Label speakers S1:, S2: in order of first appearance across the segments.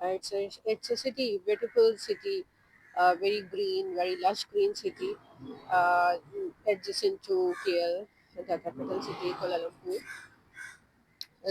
S1: It's a city, beautiful city, very green, very lush green city, uh, adjacent to KL, the capital city, Kuala Lumpur.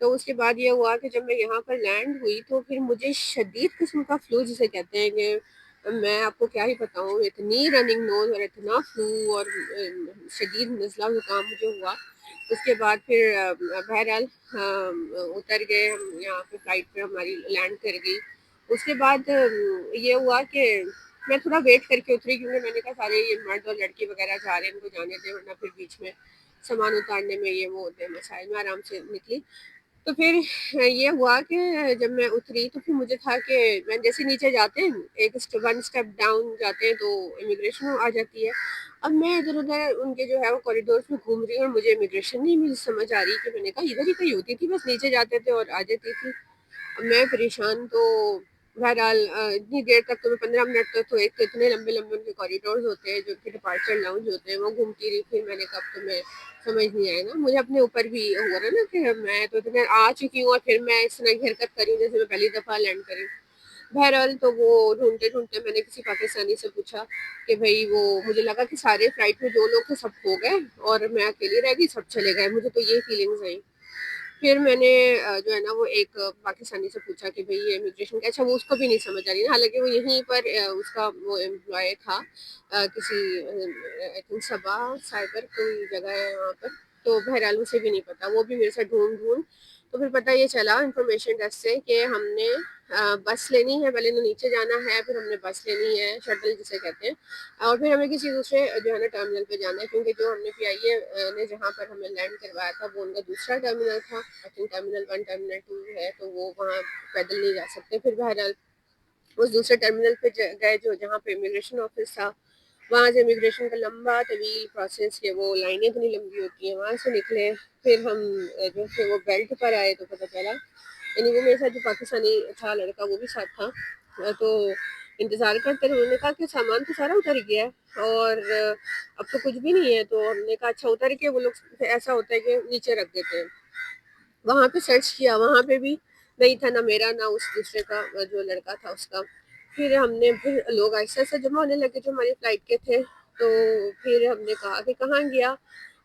S1: تو اس کے بعد یہ ہوا کہ جب میں یہاں پر لینڈ ہوئی تو پھر مجھے شدید قسم کا فلو جسے کہتے ہیں کہ میں آپ کو کیا ہی بتاؤں، اتنی رننگ نوز اور اتنا فلو اور شدید نزلہ زکام مجھے ہوا۔ اس کے بعد پھر بہرحال اتر گئے ہم یہاں پہ، فلائٹ پہ ہماری لینڈ کر گئی۔ اس کے بعد یہ ہوا کہ میں تھوڑا ویٹ کر کے اتری، کیونکہ میں نے کہا سارے یہ مرد اور لڑکی وغیرہ جا رہے ہیں، ان کو جانے دیں ورنہ پھر بیچ میں سامان اتارنے میں یہ وہ ہوتے ہیں مسائل۔ میں آرام سے نکلی تو پھر یہ ہوا کہ جب میں اتری تو پھر مجھے تھا کہ میں جیسے نیچے جاتے ہیں ایک ون اسٹیپ ڈاؤن جاتے ہیں تو امیگریشن آ جاتی ہے۔ اب میں ادھر ادھر ان کے جو ہے وہ کوریڈورس میں گھوم رہی ہوں اور مجھے امیگریشن نہیں مجھے سمجھ آ رہی کہ میں نے کہا ادھر ہی کہیں ہوتی تھی، بس نیچے جاتے تھے اور آ جاتی تھی۔ اب میں پریشان تو بہرحال اتنی دیر تک تو میں 15 منٹ تک تو ایک تو اتنے لمبے لمبے ان کے کوریڈورز ہوتے ہیں جو کہ ڈپارچر لاؤنج ہوتے ہیں، وہ گھومتی رہی۔ پھر میں نے کہا اب تو میں سمجھ نہیں آئے نا، مجھے اپنے اوپر بھی ہو رہا ہے نا کہ میں تو اتنے آ چکی ہوں اور پھر میں اس طرح کی حرکت کری جیسے میں پہلی دفعہ لینڈ کری۔ بہرحال تو وہ ڈھونڈتے ڈھونڈتے میں نے کسی پاکستانی سے پوچھا کہ بھائی وہ، مجھے لگا کہ سارے فلائٹ میں جو لوگ تھے سب ہو گئے اور میں اکیلی رہ گئی، سب چلے گئے، مجھے تو یہ فیلنگز آئی۔ پھر میں نے جو ہے نا وہ ایک پاکستانی سے پوچھا کہ بھئی یہ امیگریشن کا، اچھا وہ اس کو بھی نہیں سمجھ آ رہی، حالانکہ وہ یہیں پر اس کا وہ امپلائی تھا کسی آئی تھنک صبا سائبر کوئی جگہ ہے وہاں پر، تو بہرحال اسے بھی نہیں پتا، وہ بھی میرے سے ڈھونڈ ڈھونڈ تو پھر پتہ یہ چلا انفارمیشن ڈیسک سے کہ ہم نے بس لینی ہے، پہلے تو نیچے جانا ہے، پھر ہم نے بس لینی ہے، شٹل جسے کہتے ہیں، اور پھر ہمیں کسی دوسرے جو ہے نا ٹرمینل پہ جانا ہے، کیونکہ جو ہم نے پی آئی اے نے جہاں پر ہمیں لینڈ کروایا تھا وہ ان کا دوسرا ٹرمینل تھا، آئی تھنک ٹرمینل 1 ٹرمینل 2 ہے، تو وہ وہاں پیدل نہیں جا سکتے۔ پھر بہرحال اس دوسرے ٹرمینل پہ گئے جو جہاں پہ امیگریشن آفس تھا، وہاں سے امیگریشن کا لمبا طویل پروسیس ہے، وہ لائنیں اتنی لمبی ہوتی ہیں، وہاں سے نکلے۔ پھر ہم جو تھے وہ بیلٹ پر آئے تو پتہ چلا، یعنی وہ میرے ساتھ جو پاکستانی تھا لڑکا وہ بھی ساتھ تھا، تو انتظار کرتے رہے، انہوں نے کہا کہ سامان تو سارا اتر گیا ہے اور اب تو کچھ بھی نہیں ہے، تو ہم نے کہا اچھا اتر کے، وہ لوگ ایسا ہوتا ہے کہ نیچے رکھ دیتے ہیں۔ وہاں پہ سرچ کیا، وہاں پہ بھی نہیں تھا، نہ میرا نہ اس دوسرے کا جو لڑکا تھا اس کا۔ پھر ہم نے، پھر لوگ ایسا ایسا جمع ہونے لگے جو ہماری فلائٹ کے تھے، تو پھر ہم نے کہا کہ کہاں گیا،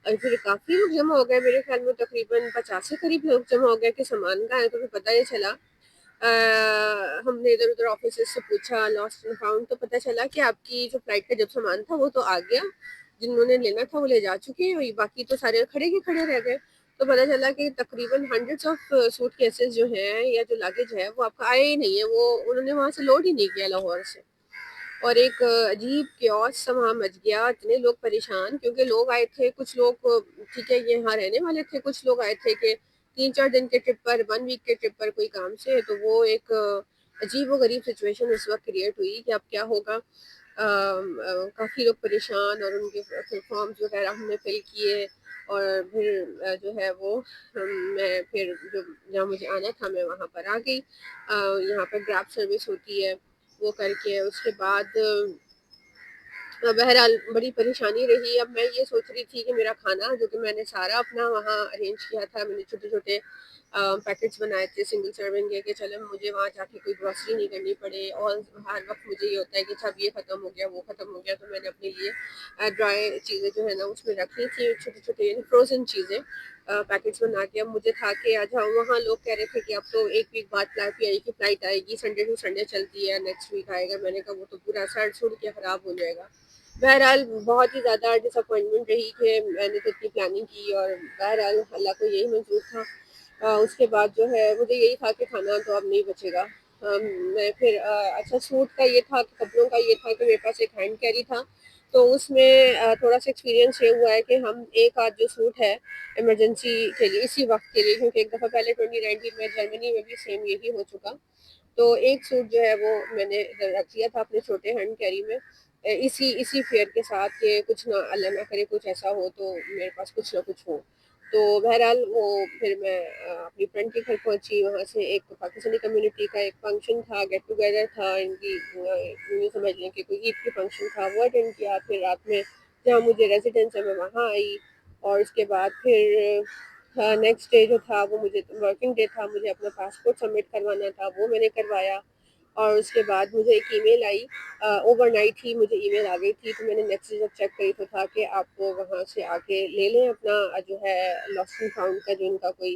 S1: اور پھر کافی لوگ جمع ہو گئے، میرے خیال میں تقریباً 50 سے قریب لوگ جمع ہو گئے کہ سامان کہاں ہے۔ تو پھر پتہ یہ چلا، ہم نے ادھر ادھر آفیسر سے پوچھا، لاسٹ اینڈ فاؤنڈ، تو پتہ چلا کہ آپ کی جو فلائٹ کا جب سامان تھا وہ تو آ گیا، جنہوں نے لینا تھا وہ لے جا چکے ہیں، باقی تو سارے کھڑے کے کھڑے رہ گئے۔ تو پتہ چلا کہ تقریباً ہنڈریڈس آف سوٹ کیسز جو ہیں یا جو لاگیج ہے وہ آپ کا آیا ہی نہیں ہے، وہ انہوں نے وہاں سے لوڈ ہی نہیں کیا لاہور سے۔ اور ایک عجیب کیوس سا وہاں مچ گیا، اتنے لوگ پریشان، کیونکہ لوگ آئے تھے، کچھ لوگ ٹھیک ہے یہ یہاں رہنے والے تھے، کچھ لوگ آئے تھے کہ 3-4 دن کے ٹرپ پر، 1 ویک کے ٹرپ پر کوئی کام سے، تو وہ ایک عجیب و غریب سچویشن اس وقت کریٹ ہوئی کہ اب کیا ہوگا۔ کافی لوگ پریشان، اور ان کے فارمز وغیرہ ہم نے فل کیے، اور پھر جو ہے وہ میں پھر جو جہاں مجھے آنا تھا میں وہاں پر آ گئی۔ یہاں پر گریب سروس ہوتی ہے، وہ کر کے اس کے بعد بہرحال بڑی پریشانی رہی۔ اب میں یہ سوچ رہی تھی کہ میرا کھانا جو کہ میں نے سارا اپنا وہاں ارینج کیا تھا، میں نے چھوٹے چھوٹے پیکٹس بنائے تھے سنگل سرونگ کے، کہ چلو مجھے وہاں جا کے کوئی گروسری نہیں کرنی پڑے، اور ہر وقت مجھے یہ ہوتا ہے کہ جب یہ ختم ہو گیا وہ ختم ہو گیا، تو میں نے اپنے لیے ڈرائی چیزیں جو ہے نا اس میں رکھی تھی، چھوٹی چھوٹی یعنی فروزن چیزیں پیکٹس بنا کے۔ اب مجھے تھا کہ آج وہاں لوگ کہہ رہے تھے کہ اب تو 1 ویک بعد پی آئی کی فلائٹ آئے گی، سنڈے ٹو سنڈے چلتی ہے، نیکسٹ ویک آئے گا۔ میں نے کہا وہ تو پورا سڑ سڑ کے خراب ہو جائے گا۔ بہرحال بہت ہی زیادہ ڈس اپوائنٹمنٹ رہی کہ میں نے تو اتنی پلاننگ کی، اور بہرحال اللہ کو یہی منظور تھا۔ اس کے بعد جو ہے مجھے یہی تھا کہ کھانا تو اب نہیں بچے گا۔ میں پھر اچھا سوٹ کا یہ تھا کہ کپڑوں کا یہ تھا کہ میرے پاس ایک ہینڈ کیری تھا، تو اس میں تھوڑا سا ایکسپیرینس یہ ہوا ہے کہ ہم ایک آدھ جو سوٹ ہے ایمرجنسی کے لیے، اسی وقت کے لیے، کیونکہ ایک دفعہ پہلے 2019 میں جرمنی میں بھی سیم یہی ہو چکا، تو ایک سوٹ جو ہے وہ میں نے رکھ لیا تھا اپنے چھوٹے ہینڈ کیری میں، اسی فیئر کے ساتھ کہ کچھ نہ اللہ نہ کرے کچھ ایسا ہو تو میرے پاس کچھ نہ کچھ ہو۔ تو بہرحال وہ پھر میں اپنی فرینڈ کے گھر پہنچی، وہاں سے ایک پاکستانی کمیونٹی کا ایک فنکشن تھا، گیٹ ٹوگیدر تھا ان کی، یوں سمجھ لیں کہ کوئی عید کی فنکشن تھا، وہ اٹینڈ کیا۔ پھر رات میں جہاں مجھے ریزیڈنس ہے میں وہاں آئی، اور اس کے بعد پھر نیکسٹ ڈے جو تھا وہ مجھے ورکنگ ڈے تھا، مجھے اپنا پاسپورٹ سبمٹ کروانا تھا، وہ میں نے کروایا۔ اور اس کے بعد مجھے ایک ای میل آئی، اوور نائٹ ہی مجھے ای میل آ گئی تھی، تو میں نے نیکسٹ ڈے جب چیک کری تو تھا کہ آپ کو وہاں سے آ کے لے لیں اپنا جو ہے لاسٹ اینڈ فاؤنڈ کا جو ان کا کوئی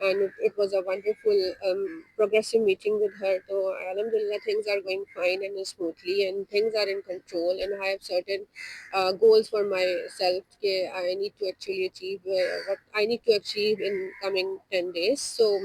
S1: and it was a wonderful progressive meeting with her. So alhamdulillah, things are going fine and smoothly, and things are in control, and I have certain goals for myself that I need to actually achieve, what I need to achieve in coming 10 days. So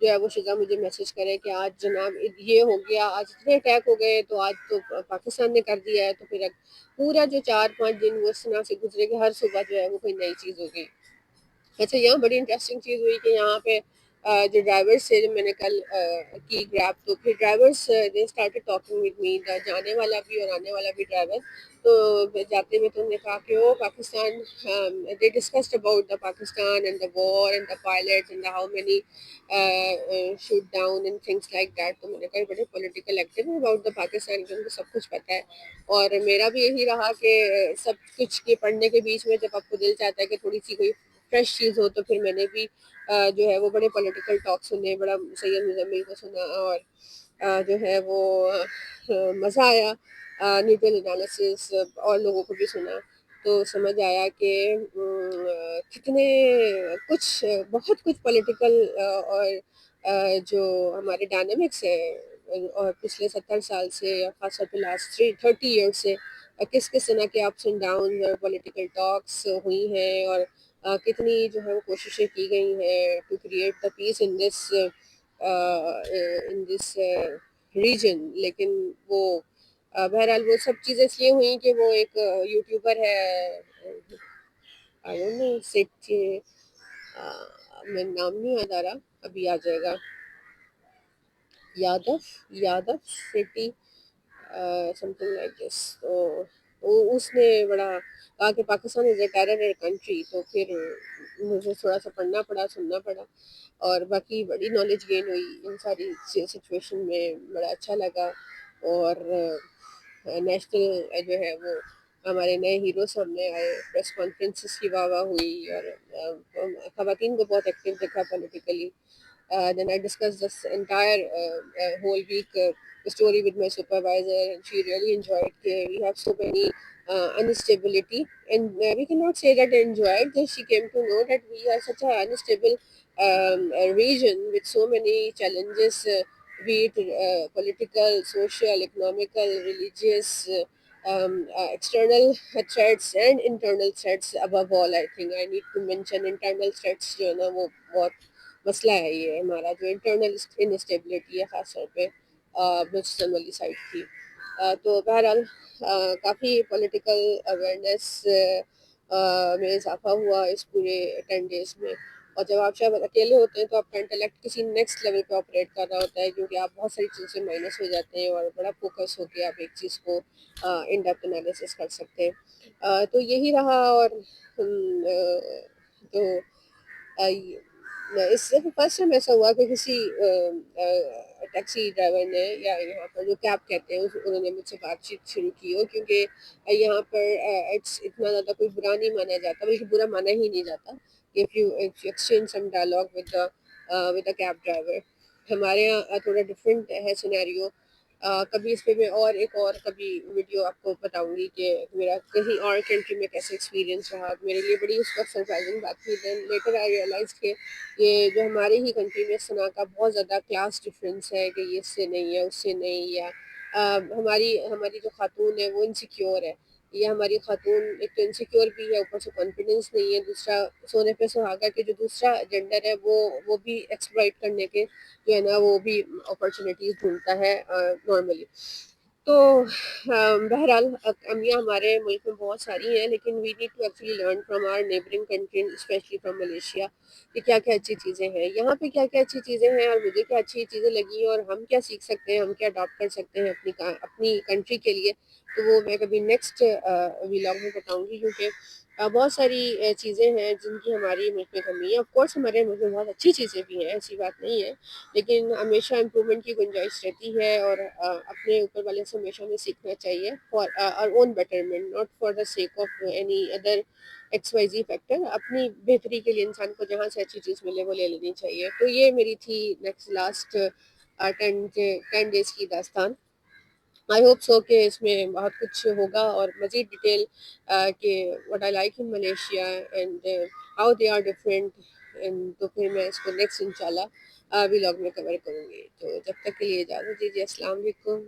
S1: جو ہے وہ شزا مجھے message کرے کہ آج جناب یہ ہو گیا، آج اتنے اٹیک ہو گئے، تو آج تو پاکستان نے کر دیا ہے، تو پھر پورا جو 4-5 دن وہ اس طرح سے گزرے کہ ہر صبح جو ہے وہ کوئی نئی چیز ہو گئی۔ اچھا، یہاں بڑی انٹرسٹنگ چیز ہوئی کہ یہاں پہ جو ڈرائیورس تھے، جو میں نے کل کی گریب، تو پھر drivers they started talking with me, جانے والا بھی اور آنے والا بھی ڈرائیور، تو جاتے ہوئے تو انہوں نے کہا کہ وہ Pakistan, they discussed about the Pakistan and the war and the pilot and how many shoot down and things like that. تو میں نے کہا بڑے political active about the Pakistan, کہ ان کو سب کچھ پتہ ہے، اور میرا بھی یہی رہا کہ سب کچھ کے پڑھنے کے بیچ میں جب آپ کو دل چاہتا ہے کہ تھوڑی سی کوئی فریش چیز ہو، تو پھر میں نے بھی جو ہے وہ بڑے پولیٹیکل ٹاک سنے، بڑا سید مزمل کو سنا، اور جو ہے وہ مزہ آیا، نیوٹرل انالیسس اور لوگوں کو بھی سنا، تو سمجھ آیا کہ کتنے کچھ بہت کچھ پولیٹیکل اور جو ہمارے ڈائنامکس ہے، اور پچھلے 70 سال سے، یا خاص طور پہ لاسٹ 30 ایئر سے کس کس طرح کے اپس اینڈ ڈاؤن اور پولیٹیکل ٹاکس ہوئی ہیں، اور کتنی جو ہے وہ کوششیں کی گئی ہیں to create the peace in this region, لیکن وہ بہرحال وہ سب چیزیں اس لیے ہوئیں کہ وہ ایک یوٹیوبر ہے، آئی ڈونٹ نو سٹ، میں نام نہیں یاد آ رہا، ابھی آ جائے گا، یادو city something like this, تو اس نے بڑا کہا کہ Pakistan is a terror country, تو پھر مجھے تھوڑا سا پڑھنا پڑا، سننا پڑا، اور باقی بڑی نالج گین ہوئی ان ساری سچویشن میں، بڑا اچھا لگا، اور نیشنل جو ہے وہ ہمارے نئے ہیرو سامنے آئے، پریس کانفرنسز کی واہ واہ ہوئی، اور خواتین کو بہت ایکٹیو دیکھا politically. Then I discussed this entire whole week story with my supervisor, and she really enjoyed that we have so many instability, and we cannot say that I enjoyed. Just she came to know that we are such an unstable region with so many challenges, be it political, social, economical, religious, external threats and internal threats. Above all, I think I need to mention internal threats جو ہے نا وہ بہت مسئلہ ہے، یہ ہمارا جو انٹرنل انسٹیبلٹی ہے، خاص طور پہ بلوچستان والی سائڈ کی. تو بہرحال کافی پولیٹیکل اویئرنیس میں اضافہ ہوا اس پورے 10 days میں، اور جب آپ شاید اکیلے ہوتے ہیں تو آپ کا انٹلیکٹ کسی نیکسٹ لیول پہ آپریٹ کر رہا ہوتا ہے، کیونکہ آپ بہت ساری چیزوں سے مائنس ہو جاتے ہیں، اور بڑا فوکس ہو کے آپ ایک چیز کو ان ڈیپتھ انالیسس کر سکتے ہیں. تو یہی رہا، اور تو اس سے فرسٹ ٹائم ایسا ہوا کہ کسی ٹیکسی ڈرائیور نے، یا یہاں پر جو کیب کہتے ہیں، انہوں نے مجھ سے بات چیت شروع کی ہو، کیونکہ یہاں پر اتنا زیادہ کوئی برا نہیں مانا جاتا، بلکہ برا مانا ہی نہیں جاتا کہ if you exchange some dialogue with the cab driver. ہمارے یہاں تھوڑا ڈفرینٹ ہے سینیریو. کبھی اس پہ میں اور کبھی ویڈیو آپ کو بتاؤں گی کہ میرا کہیں اور کنٹری میں کیسے ایکسپیرینس رہا. میرے لیے بڑی اس وقت سرپرائزنگ بات تھی. دین لیٹر آئی ریئلائز کہ یہ جو ہمارے ہی کنٹری میں اس طرح کا بہت زیادہ کلاس ڈفرینس ہے، کہ یہ اس سے نہیں ہے، اس سے نہیں، یا ہماری جو خاتون ہے وہ انسیکیور ہے. یہ ہماری خاتون ایک تو انسیکیور بھی ہے، اوپر سے کانفیڈینس نہیں ہے. دوسرا، سونے پہ سہاگا کہ جو دوسرا جینڈر ہے وہ بھی ایکسپلائٹ کرنے کے جو ہے نا وہ بھی اپرچونیٹیز ڈھونڈتا ہے نارملی. تو بہرحال کمیاں ہمارے ملک میں بہت ساری ہیں، لیکن we need to actually learn from our neighbouring country, especially from Malaysia, کہ کیا کیا اچھی چیزیں ہیں یہاں پہ، کیا کیا اچھی چیزیں ہیں، اور مجھے کیا اچھی چیزیں لگی، اور ہم کیا سیکھ سکتے ہیں، ہم کیا اڈاپٹ کر سکتے ہیں اپنی کنٹری کے لیے. تو وہ میں کبھی نیکسٹ ولاگ میں بتاؤں گی، کیونکہ بہت ساری چیزیں ہیں جن کی ہماری ملک میں کمی ہے. آف کورس ہمارے ملک میں بہت اچھی چیزیں بھی ہیں، ایسی بات نہیں ہے، لیکن ہمیشہ امپرومنٹ کی گنجائش رہتی ہے، اور اپنے اوپر والے سے ہمیشہ ہمیں سیکھنا چاہیے for our own betterment, not for the sake of any other X Y Z factor. اپنی بہتری کے لیے انسان کو جہاں سے اچھی چیز ملے وہ لے لینی چاہیے. تو یہ میری تھی لاسٹ 10 days کی داستان. آئی ہوپ سو کہ اس میں بہت کچھ ہوگا، اور مزید ڈیٹیل کہ what I like in Malaysia and how they are different, تو پھر میں اس کو نیکسٹ انشاءاللہ ولاگ میں کور کروں گی. تو جب تک کے لیے اجازت دیجیے. السلام علیکم.